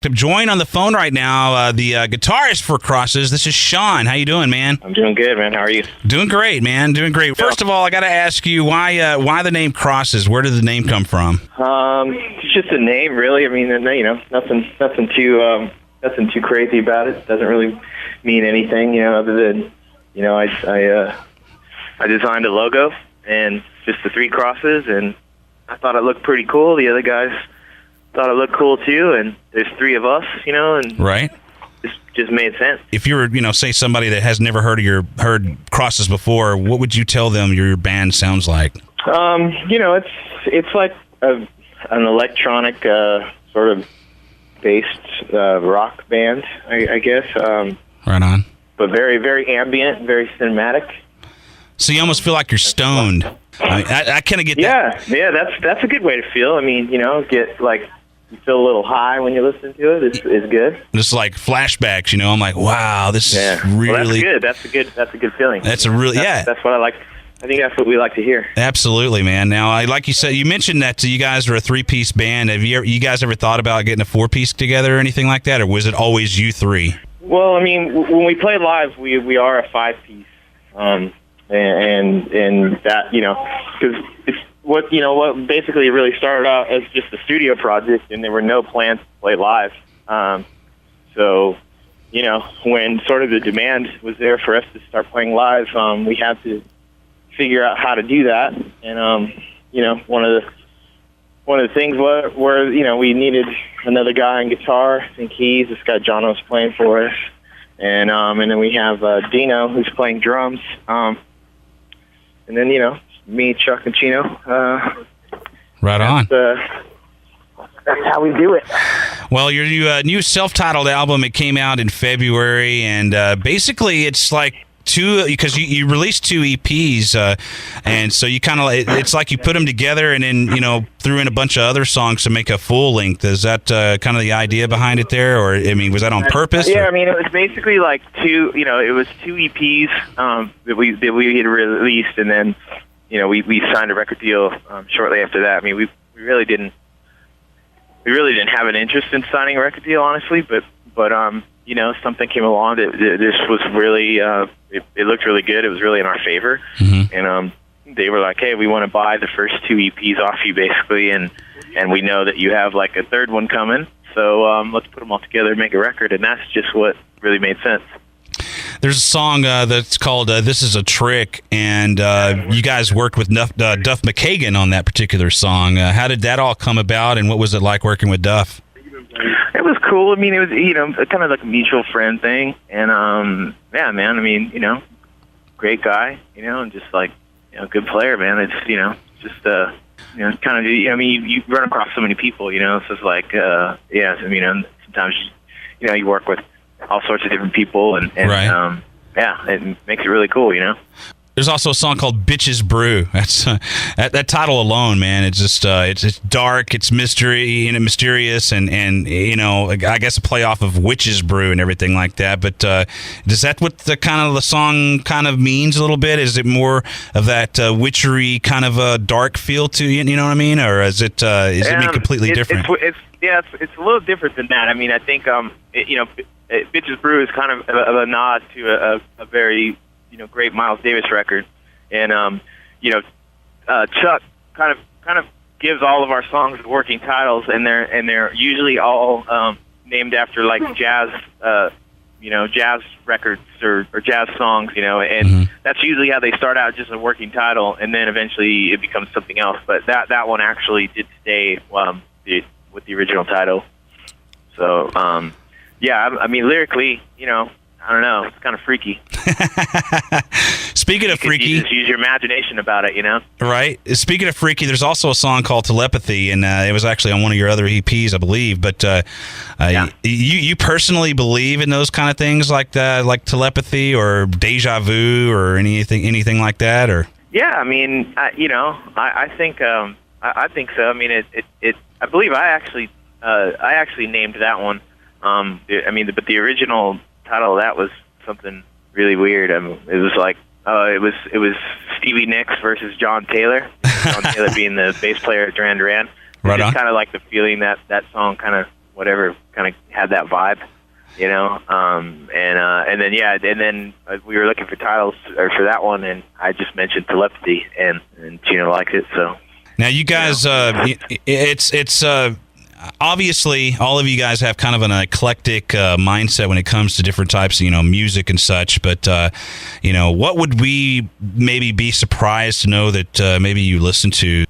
I'm joined on the phone right now, the guitarist for Crosses. This is Shaun. How you doing, man? I'm doing good, man. How are you? Doing great, man. Doing great. First of all, I got to ask you why the name Crosses? Where did the name come from? It's just a name, really. I mean, nothing too crazy about it. It doesn't really mean anything, other than, I designed a logo and just the 3 crosses, and I thought it looked pretty cool. The other guys thought it looked cool too, and there's 3 of us, and right. Just made sense. If you were, say somebody that has never heard Crosses before, what would you tell them your band sounds like? It's like an electronic sort of based rock band, I guess. Right on. But very, very ambient, very cinematic. So you almost feel like you're stoned. I kind of get that. Yeah, that's a good way to feel. I mean, get like you feel a little high when you listen to it. It's good. Just like flashbacks, I'm like, wow, this is really. Well, that's good. That's a good feeling. That's what I like. I think that's what we like to hear. Absolutely, man. Now, like you said, you mentioned that you guys are a 3-piece band. Have you guys ever thought about getting a 4-piece together or anything like that, or was it always you 3? Well, I mean, when we play live, we are a 5-piece, and that because it's what basically really started out as just a studio project, and there were no plans to play live. So, when sort of the demand was there for us to start playing live, we had to figure out how to do that. And one of the things were we needed another guy on guitar and keys. This guy John was playing for us, and then we have Dino who's playing drums, and then me, Chuck, and Chino. Right on. That's how we do it. Well, your new self-titled album, it came out in February, and basically it's like because you released 2 EPs, and so you kind of it's like you put them together and then threw in a bunch of other songs to make a full length. Is that kind of the idea behind it there, or was that on purpose? Yeah, or? I mean it was basically like 2. It was 2 EPs that we had released, and then we signed a record deal shortly after that. I mean we really didn't have an interest in signing a record deal, honestly, but something came along that this was really it looked really good. It was really in our favor, and they were like, "Hey, we want to buy the first 2 EPs off you, basically, and we know that you have like a 3rd one coming, so let's put them all together and make a record." And that's just what really made sense. There's a song that's called "This Is a Trick," and you guys worked with Duff McKagan on that particular song. How did that all come about, and what was it like working with Duff? It was cool. I mean, it was kind of like a mutual friend thing, and yeah, man. I mean, great guy, and just like good player, man. It's just kind of I mean, you run across so many people, so it's like sometimes you work with all sorts of different people, and right. It makes it really cool, There's also a song called "Bitches Brew." That's that title alone, man. It's just it's dark, it's mystery, mysterious, and I guess a play off of "Witches Brew" and everything like that. But is that what the song kind of means a little bit? Is it more of that witchery kind of a dark feel to you? You know what I mean, or is it completely different? It's a little different than that. I mean, I think "Bitches Brew" is kind of a nod to a very great Miles Davis record, and Chuck kind of gives all of our songs working titles, and they're usually all named after like jazz records or jazz songs, and that's usually how they start out, just a working title, and then eventually it becomes something else. But that one actually did stay with the original title. So I mean lyrically, I don't know. It's kind of freaky. Speaking of freaky, you just use your imagination about it, Right. Speaking of freaky, there's also a song called "Telepathy," and it was actually on one of your other EPs, I believe. But you personally believe in those kind of things, like telepathy or déjà vu or anything like that, or? Yeah, I mean, I think I think so. I mean, I believe I actually named that one. But the original title of that was something really weird. It was like it was Stevie Nicks versus John Taylor. John Taylor being the bass player at Duran Duran. Right on. Just kind of like the feeling that song kind of whatever kind of had that vibe, you know. And then we were looking for titles for that one, and I just mentioned Telepathy, and Gino liked it. So now you guys, it's obviously all of you guys have kind of an eclectic mindset when it comes to different types of music and such. But what would we maybe be surprised to know that maybe you listen to?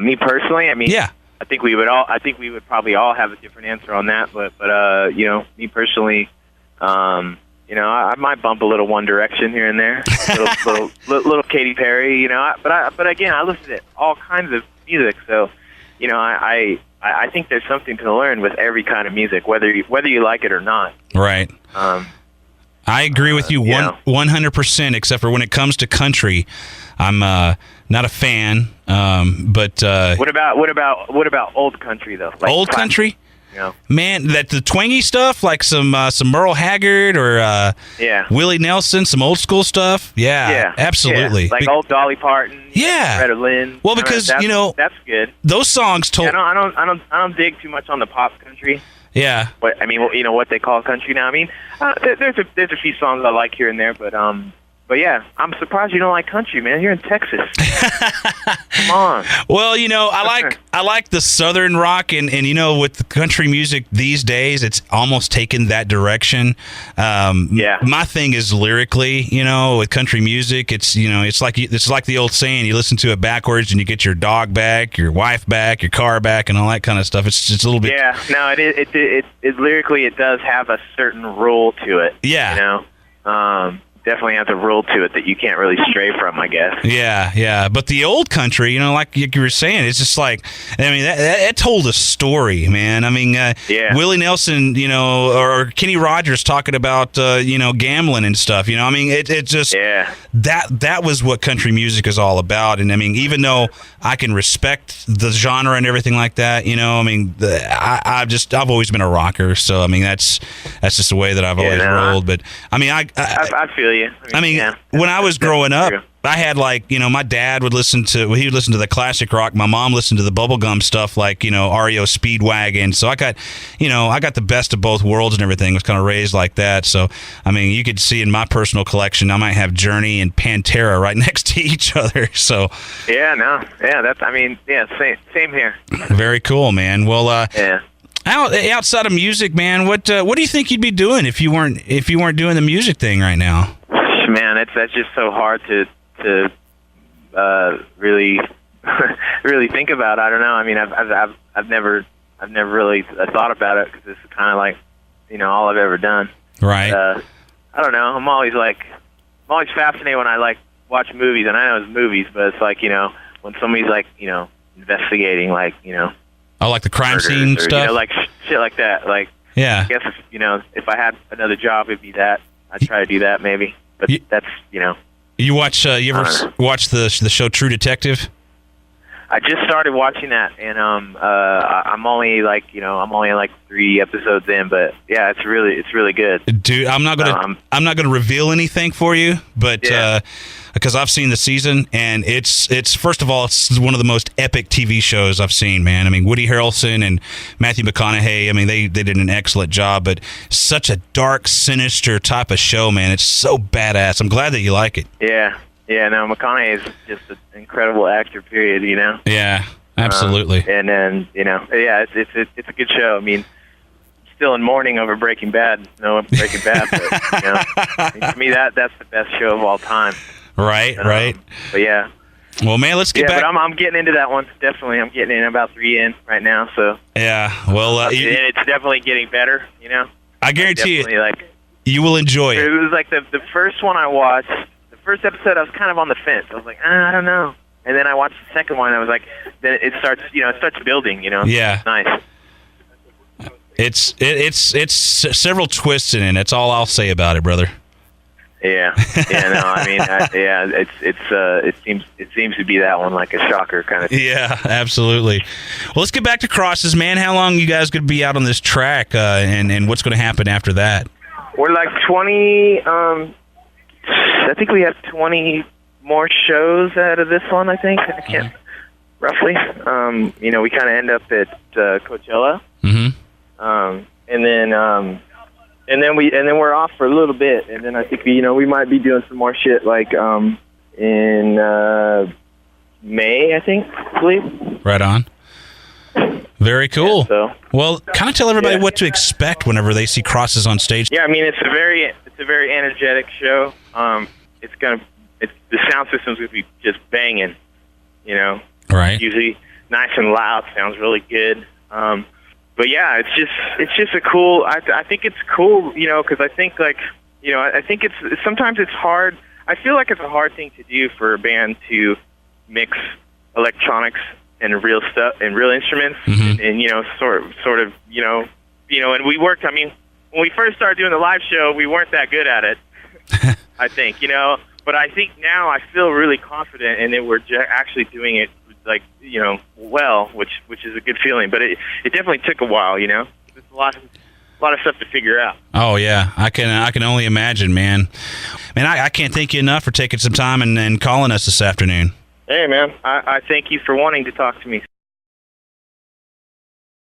Me personally, I mean, yeah. I think we would probably all have a different answer on that, but me personally, I might bump a little One Direction here and there, little Katy Perry, but again, I listen to all kinds of music, so I think there's something to learn with every kind of music, whether you like it or not. Right. I agree with you 100%, except for when it comes to country, I'm not a fan. But what about old country though? Like old classic, country? Man, that the twangy stuff, like some Merle Haggard or Willie Nelson, some old school stuff. Yeah, absolutely. Yeah. Like old Dolly Parton. Yeah, Loretta Lynn. Well, because that's good. Those songs told. Yeah, I don't dig too much on the pop country. Yeah. But I mean, what they call country now. I mean, there's a few songs I like here and there, but yeah, I'm surprised you don't like country, man. You're in Texas. Come on. Well, I like the southern rock, and with the country music these days, it's almost taken that direction. My thing is lyrically, with country music, it's like the old saying: you listen to it backwards, and you get your dog back, your wife back, your car back, and all that kind of stuff. It's just a little bit. Yeah. No, it lyrically it does have a certain rule to it. Yeah. Definitely has a rule to it that you can't really stray from, I guess. Yeah. But the old country, like you were saying, it's just like, I mean, that told a story, man. I mean, Willie Nelson, or Kenny Rogers talking about, gambling and stuff. I mean, it just that was what country music is all about. And I mean, even though I can respect the genre and everything like that, I mean, I've always been a rocker, so I mean, that's just the way that I've always rolled. But I mean, I feel you. I mean, when I was growing up, I had my dad would listen to the classic rock. My mom listened to the bubblegum stuff like, REO Speedwagon. So I got the best of both worlds and everything. I was kind of raised like that. So, I mean, you could see in my personal collection, I might have Journey and Pantera right next to each other. So, same here. Very cool, man. Well, outside of music, man, what do you think you'd be doing if you weren't doing the music thing right now? Man, that's just so hard to really really think about. I don't know. I mean, I've never really thought about it because it's kind of like all I've ever done. Right. I don't know. I'm always fascinated when I watch movies, and I know it's movies, but it's like when somebody's investigating like the crime scene or, stuff, like shit like that. Like I guess if I had another job, it'd be that. I'd try to do that maybe. But that's You watch? You ever watch the show True Detective? I just started watching that, and I'm only like 3 episodes in, but yeah, it's really good. Dude, I'm not gonna reveal anything for you, but because I've seen the season, and it's first of all, it's one of the most epic TV shows I've seen, man. I mean, Woody Harrelson and Matthew McConaughey, I mean, they did an excellent job, but such a dark, sinister type of show, man. It's so badass. I'm glad that you like it. Yeah, no, McConaughey is just an incredible actor, period, Yeah, absolutely. And then, it's a good show. I mean, still in mourning over Breaking Bad. No, Breaking Bad, but, to me, that's the best show of all time. Right. But yeah. Well, man, let's get back. But I'm getting into that one. Definitely, I'm getting in about 3 in right now. So yeah, well, and it's definitely getting better. I guarantee you, you will enjoy it. It was like the first one I watched. The first episode, I was kind of on the fence. I was like, I don't know. And then I watched the second one. And I was like, then it starts building. Yeah, nice. It's several twists in it. That's all I'll say about it, brother. Yeah. No, I mean, it seems to be that one, like a shocker kind of thing. Yeah, absolutely. Well, let's get back to Crosses, man. How long you guys going to be out on this track, and what's going to happen after that? We're like 20. I think we have 20 more shows out of this one. I think I can't roughly. We kind of end up at Coachella Mm-hmm. And then we're off for a little bit, and then I think we might be doing some more shit like in May, I believe. Right on. Very cool. Yeah, so, well, kind of tell everybody what to expect whenever they see Crosses on stage. Yeah, I mean it's a very energetic show. The sound system's gonna be just banging, Right. Usually nice and loud, sounds really good. But yeah, it's just a cool. I think it's cool, because I think I think sometimes it's hard. I feel like it's a hard thing to do for a band to mix electronics and real stuff and real instruments, mm-hmm. and sort of, and we worked. I mean, when we first started doing the live show, we weren't that good at it. I think, but I think now I feel really confident, and that we're actually doing it well, which is a good feeling. But it definitely took a while, There's a lot of stuff to figure out. Oh yeah, I can only imagine, man. I can't thank you enough for taking some time and calling us this afternoon. Hey man, I thank you for wanting to talk to me.